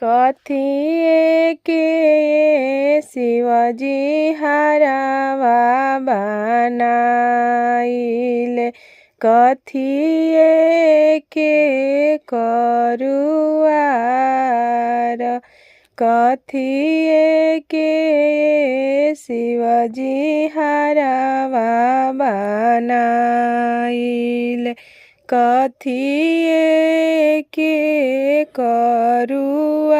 कथिए के शिवजी हरवा बनाइले, कथिए के करुआर, कथिए के शिवजी हरवा बनाइले, कथिए के करुआर,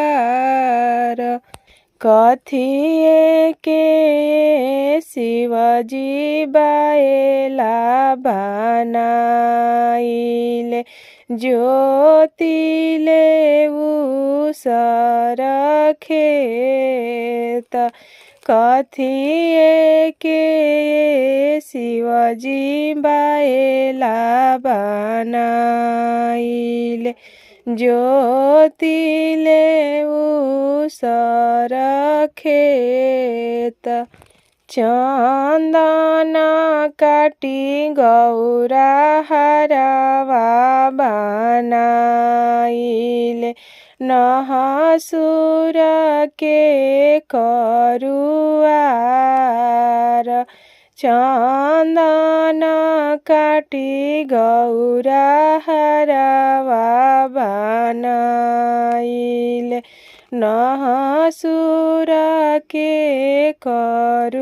कथिए के शिवजी बाएला बनाइले, ज्योतिले उसर खेत, कथिए के शिवजी बाएला बनाइले, ज्योतिले उसर खेत, चंदन काटी गौरा हरवा बनाइले, नहसुर के करुआर, चंदन काटी गौरा हरवा बनाइले, नहसुर के करुआर,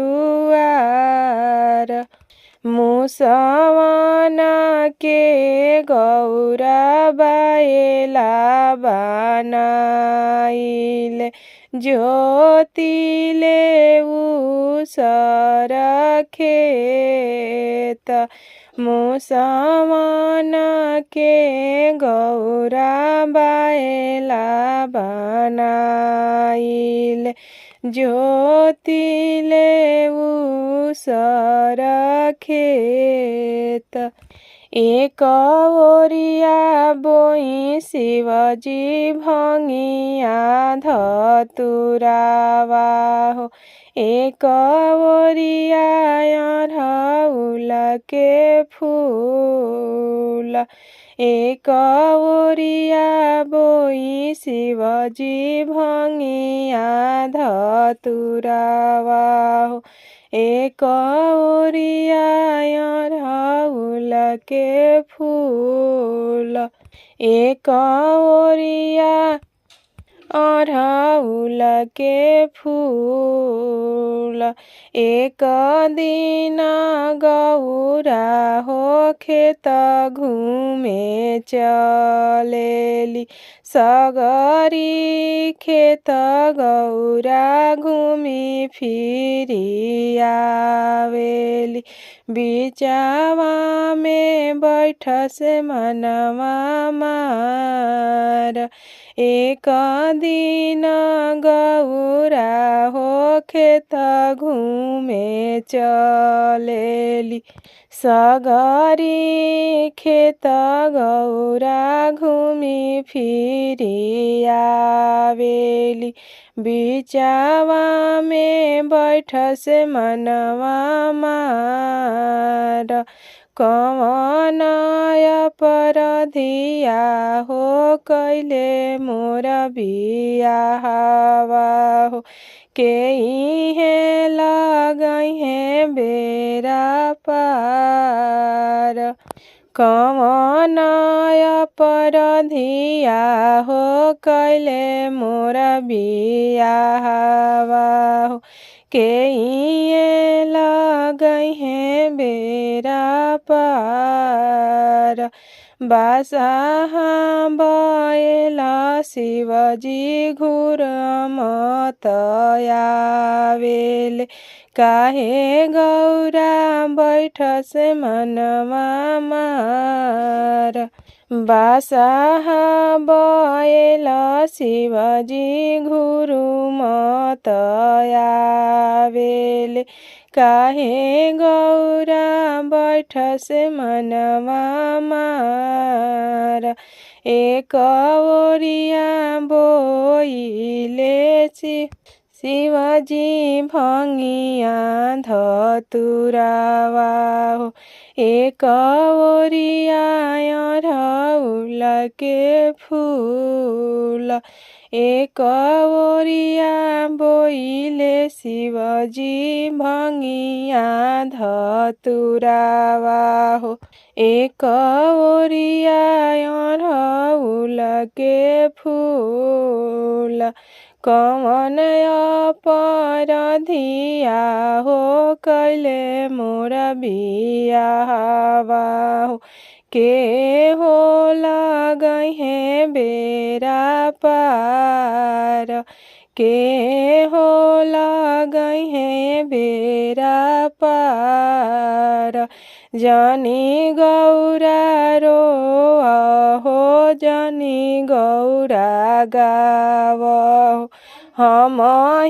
मुसवन के गौरा बाएला बनाइले, ज्योतिले उसर खेत, मुसवन के गौरा बाएला बनाइले, ज्योतिले उसर खेत, एक ओरिया बोई शिवजी भंगिया धतुरावा हो, एक ओरिया अड़हुल के फूल, एक ओरिया बोई शिवजी भंगिया धतुरावा हो, एक ओरिया अड़हुल के फूल, एक ओरिया अड़हुल के फूल, एक दिन गौरा हो खेत घूमे चलेली, सगरी खेत गौरा घूमी फिरी आवेली, बिचावा में बैठ से मनवा मार, एक दिन गौरा हो खेत घूमे चलेली, सगरी खेत गौरा घूमी फिरी आवेली, बिचावा में बैठ से मनवा मार, कवन अपराधिया हो कैले मोर बियाहवा हो, के इहे लगैहे बेरा पार, कवन अपराधिया हो कैले मोर बियाहवा हो, के इहे लगैहे बेरा पार, बासाहा बैला शिवजी घुरमत आवेले, काहे गौरा बैठ से मनवा मार, बासाहा बैला शिवजी घुरमत आवेले, काहे गौरा बैठ से मनवा मार, एक ओरिया बोइले शिवजी भंगिया धतुरावा हो, एक ओरिया अड़हुल के फूल, एक ओरिया बोइले शिवजी भंगिया धतुरावा हो एक ओरिया अड़हुल के फूल कवन अपराधिया हो कैले मोर बियाहवा हो के हो लगहे बेरा पार के हो लगहे बेरा पार जानी गौरा रोआ हो जानी गौरा गावा हो हम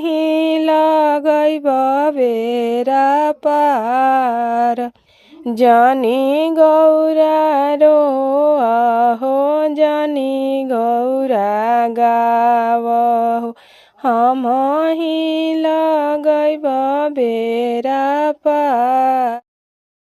ही लगैब बेरा पार जानी गौरा रोआ हो जानी गौरा गावा हो हम ही लगैब बेरा पार।